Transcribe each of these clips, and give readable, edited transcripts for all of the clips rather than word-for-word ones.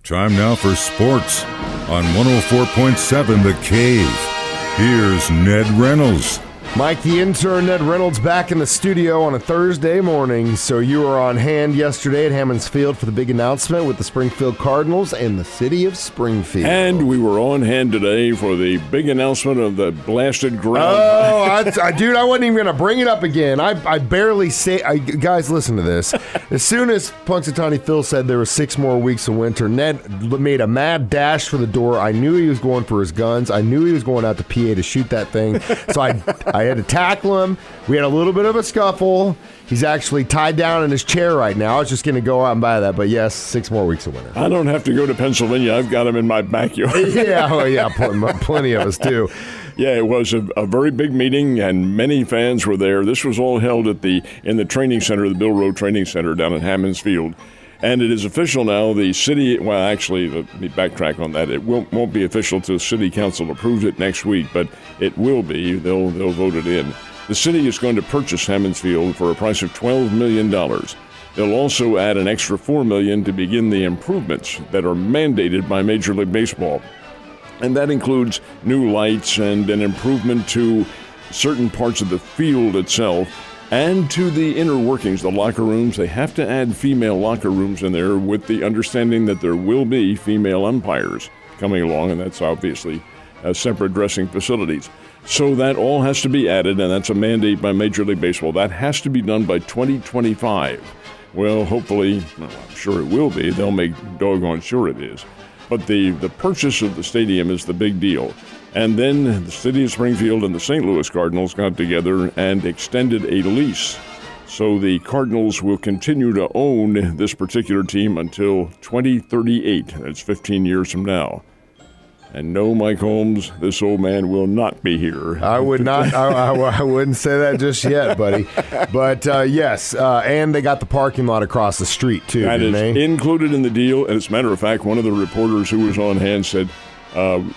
Time now for sports on 104.7 The Cave. Here's Ned Reynolds. Mike, the intern, Ned Reynolds, back in the studio on a Thursday morning. So you were on hand yesterday at Hammons Field for the big announcement with the Springfield Cardinals and the city of Springfield. And we were on hand today for the big announcement of the blasted ground. Oh, dude, I wasn't even going to bring it up again. I barely say, guys, listen to this. As soon as Punxsutawney Phil said there were 6 more weeks of winter, Ned made a mad dash for the door. I knew he was going for his guns. I knew he was going out to PA to shoot that thing. So I had to tackle him. We had a little bit of a scuffle. He's actually tied down in his chair right now. I was just going to go out and buy that. But yes, 6 more weeks of winter. I don't have to go to Pennsylvania. I've got him in my backyard. Yeah, plenty of us do. Yeah, it was a very big meeting, and many fans were there. This was all held in the training center, the Bill Rowe Training Center down at Hammons Field. And it is official now. The city, well, actually, let me backtrack on that. It won't be official until City Council approves it next week, but it will be. They'll vote it in. The city is going to purchase Hammons Field for a price of $12 million. They'll also add an extra $4 million to begin the improvements that are mandated by Major League Baseball. And that includes new lights and an improvement to certain parts of the field itself and to the inner workings, the locker rooms. They have to add female locker rooms in there with the understanding that there will be female umpires coming along, and that's obviously separate dressing facilities. So that all has to be added, and that's a mandate by Major League Baseball. That has to be done by 2025. Well, hopefully, I'm sure it will be. They'll make doggone sure it is. But the purchase of the stadium is the big deal. And then the city of Springfield and the St. Louis Cardinals got together and extended a lease. So the Cardinals will continue to own this particular team until 2038. That's 15 years from now. And no, Mike Holmes, this old man will not be here. I would not. I wouldn't say that just yet, buddy. But yes, and they got the parking lot across the street too. That is they? Included in the deal. And as a matter of fact, one of the reporters who was on hand said,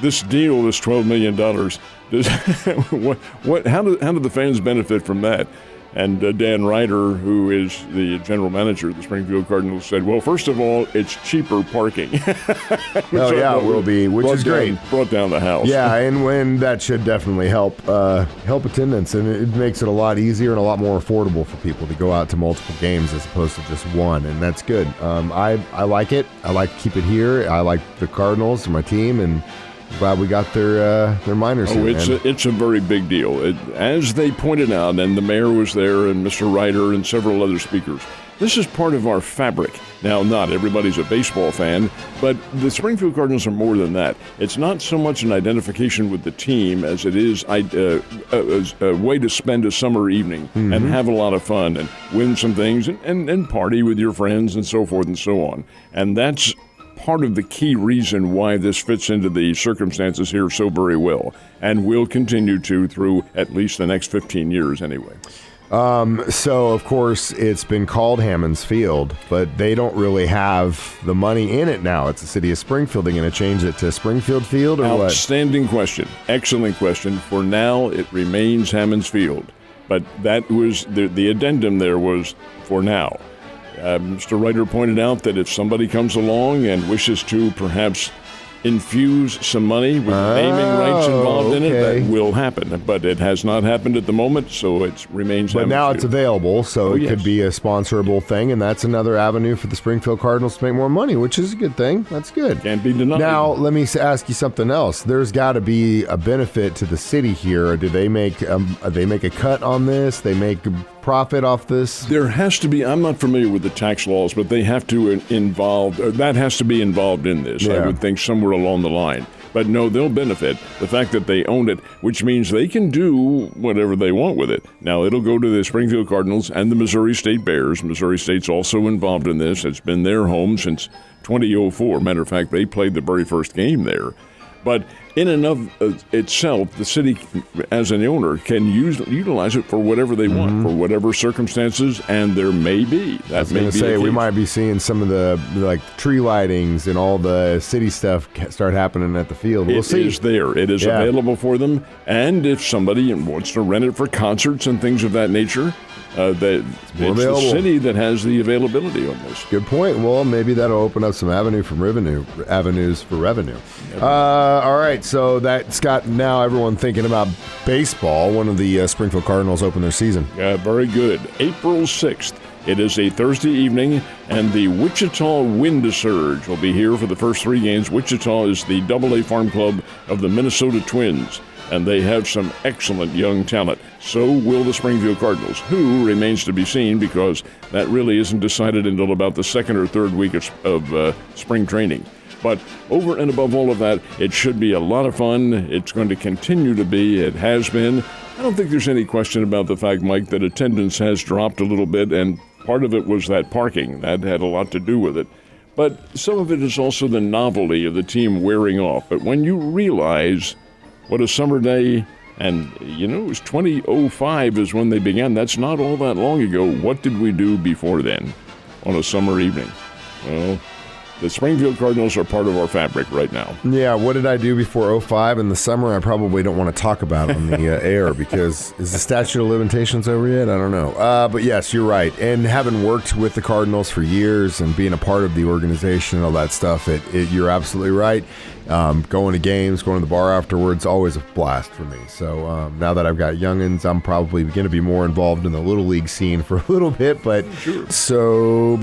"This deal, this $12 million, how do the fans benefit from that?" And Dan Ryder, who is the general manager of the Springfield Cardinals, said, "Well, first of all, it's cheaper parking." It will be, which is great. Brought down the house. Yeah, and when that should definitely help attendance, and it makes it a lot easier and a lot more affordable for people to go out to multiple games as opposed to just one, and that's good. I like it. I like to keep it here. I like the Cardinals and my team, and glad we got their minors here. It's a very big deal. As they pointed out, and the mayor was there, and Mr. Ryder, and several other speakers, this is part of our fabric. Now, not everybody's a baseball fan, but the Springfield Cardinals are more than that. It's not so much an identification with the team as it is a way to spend a summer evening and have a lot of fun and win some things and party with your friends and so forth and so on. And that's part of the key reason why this fits into the circumstances here so very well, and will continue to through at least the next 15 years anyway. So, of course, it's been called Hammons Field, but they don't really have the money in it now. It's the city of Springfield. They're going to change it to Springfield Field or what? Outstanding question. Excellent question. For now, it remains Hammons Field. But that was the addendum there was for now. Mr. Ryder pointed out that if somebody comes along and wishes to perhaps infuse some money with naming rights involved in it, that will happen. But it has not happened at the moment, so it remains. But now it's available, so it could be a sponsorable thing, and that's another avenue for the Springfield Cardinals to make more money, which is a good thing. That's good. Can't be denied. Now, let me ask you something else. There's got to be a benefit to the city here. Or do they make a cut on this? They make profit off this? There has to be. I'm not familiar with the tax laws, but they have to that has to be involved in this. Yeah. I would think somewhere along the line. But no, they'll benefit. The fact that they own it, which means they can do whatever they want with it. Now, it'll go to the Springfield Cardinals and the Missouri State Bears. Missouri State's also involved in this. It's been their home since 2004. Matter of fact, they played the very first game there. But in and of itself, the city, as an owner, can utilize it for whatever they want, for whatever circumstances, and there may be. I was going to say, we might be seeing some of the tree lightings and all the city stuff start happening at the field. We'll see. It is there. It is available for them, and if somebody wants to rent it for concerts and things of that nature, it's the city that has the availability on this. Good point. Well, maybe that'll open up some avenues for revenue. All right, so that's got now everyone thinking about baseball. One of the Springfield Cardinals open their season. Yeah, very good. April 6th. It is a Thursday evening, and the Wichita Wind Surge will be here for the first 3 games. Wichita is the AA farm club of the Minnesota Twins, and they have some excellent young talent. So will the Springfield Cardinals, who remains to be seen because that really isn't decided until about the 2nd or 3rd week of spring training. But over and above all of that, it should be a lot of fun. It's going to continue to be. It has been. I don't think there's any question about the fact, Mike, that attendance has dropped a little bit, and part of it was that parking. That had a lot to do with it. But some of it is also the novelty of the team wearing off. But when you realize what a summer day, and it was 2005 is when they began. That's not all that long ago. What did we do before then on a summer evening? Well, the Springfield Cardinals are part of our fabric right now. Yeah, what did I do before 05 in the summer? I probably don't want to talk about on the air because is the statute of limitations over yet? I don't know. But yes, you're right. And having worked with the Cardinals for years and being a part of the organization and all that stuff, you're absolutely right. Going to games, going to the bar afterwards, always a blast for me. So now that I've got youngins, I'm probably going to be more involved in the Little League scene for a little bit. But sure. So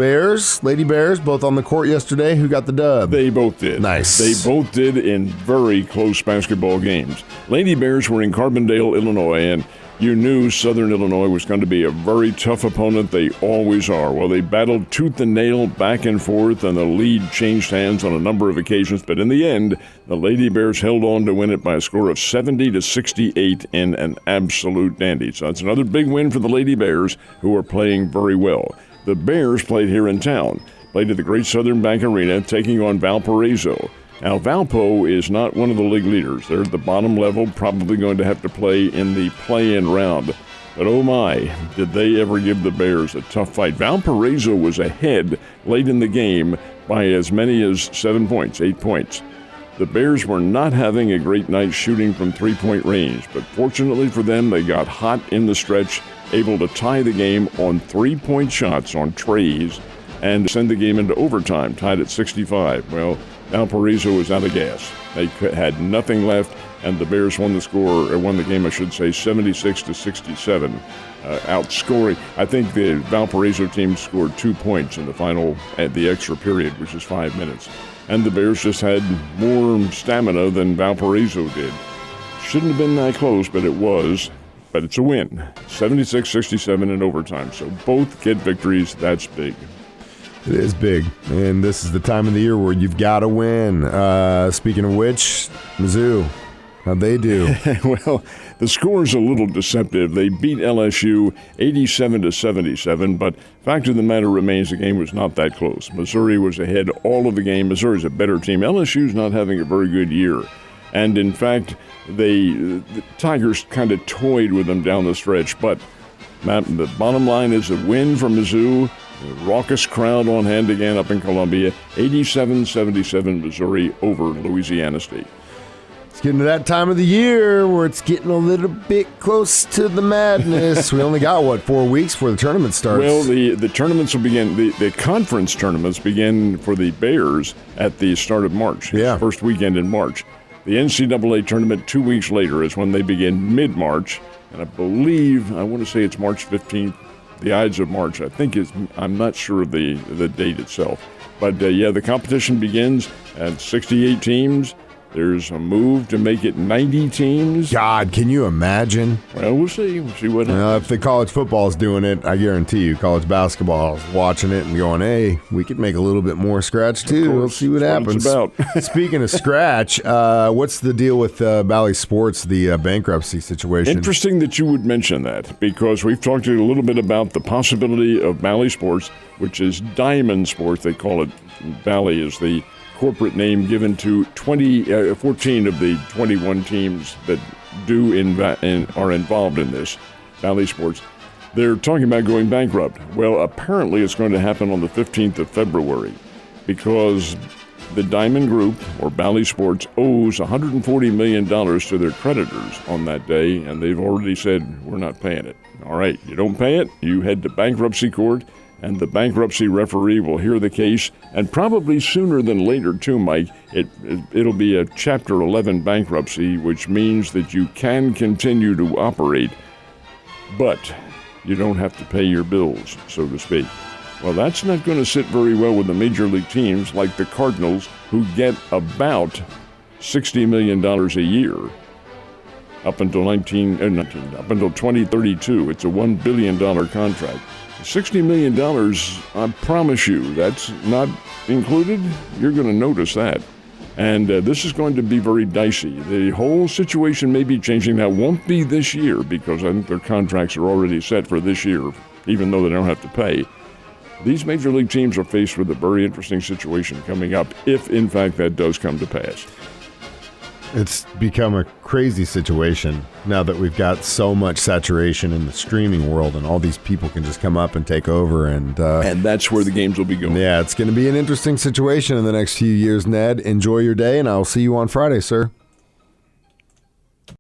Lady Bears, both on the court yesterday. Who got the dub? They both did. Nice. They both did in very close basketball games. Lady Bears were in Carbondale, Illinois, and you knew Southern Illinois was going to be a very tough opponent. They always are. Well, they battled tooth and nail back and forth, and the lead changed hands on a number of occasions. But in the end, the Lady Bears held on to win it by a score of 70-68 in an absolute dandy. So that's another big win for the Lady Bears, who are playing very well. The Bears played here in town, played at the Great Southern Bank Arena, taking on Valparaiso. Now, Valpo is not one of the league leaders. They're at the bottom level, probably going to have to play in the play-in round. But oh my, did they ever give the Bears a tough fight. Valparaiso was ahead late in the game by as many as 7 points, 8 points. The Bears were not having a great night shooting from three-point range, but fortunately for them, they got hot in the stretch, able to tie the game on three-point shots on trays and send the game into overtime, tied at 65. Well, Valparaiso was out of gas. They had nothing left, and the Bears won the game, 76-67, outscoring. I think the Valparaiso team scored 2 points in the final at the extra period, which is 5 minutes. And the Bears just had more stamina than Valparaiso did. Shouldn't have been that close, but it was. But it's a win, 76-67 in overtime. So both get victories. That's big. It is big, and this is the time of the year where you've got to win. Speaking of which, Mizzou, how'd they do? Well, the score's a little deceptive. They beat LSU 87-77, but fact of the matter remains the game was not that close. Missouri was ahead all of the game. Missouri's a better team. LSU's not having a very good year. And in fact, the Tigers kind of toyed with them down the stretch, but the bottom line is a win for Mizzou. A raucous crowd on hand again up in Columbia. 87-77 Missouri over Louisiana State. It's getting to that time of the year where it's getting a little bit close to the madness. We only got, 4 weeks before the tournament starts? Well, the tournaments will begin. The conference tournaments begin for the Bears at the start of March. Yeah. First weekend in March. The NCAA tournament 2 weeks later is when they begin mid-March. And I want to say it's March 15th. The Ides of March, I think, I'm not sure of the date itself. But, the competition begins at 68 teams. There's a move to make it 90 teams. God, can you imagine? Well, we'll see. We'll see what happens. If the college football is doing it, I guarantee you college basketball is watching it and going, hey, we could make a little bit more scratch, too. We'll see what happens. Speaking of scratch, what's the deal with Bally Sports, the bankruptcy situation? Interesting that you would mention that, because we've talked a little bit about the possibility of Bally Sports, which is Diamond Sports. They call it Bally is the corporate name given to 14 of the 21 teams that are involved in this, Bally Sports. They're talking about going bankrupt. Well, apparently it's going to happen on the 15th of February because the Diamond Group, or Bally Sports, owes $140 million to their creditors on that day, and they've already said, we're not paying it. All right, you don't pay it, you head to bankruptcy court, and the bankruptcy referee will hear the case, and probably sooner than later, too, Mike, it'll be a Chapter 11 bankruptcy, which means that you can continue to operate, but you don't have to pay your bills, so to speak. Well, that's not going to sit very well with the major league teams like the Cardinals, who get about $60 million a year up until 2032. It's a $1 billion contract. $60 million, I promise you, that's not included. You're going to notice that. And this is going to be very dicey. The whole situation may be changing. That won't be this year because I think their contracts are already set for this year, even though they don't have to pay. These major league teams are faced with a very interesting situation coming up if, in fact, that does come to pass. It's become a crazy situation now that we've got so much saturation in the streaming world and all these people can just come up and take over. And that's where the games will be going. Yeah, it's going to be an interesting situation in the next few years, Ned. Enjoy your day, and I'll see you on Friday, sir.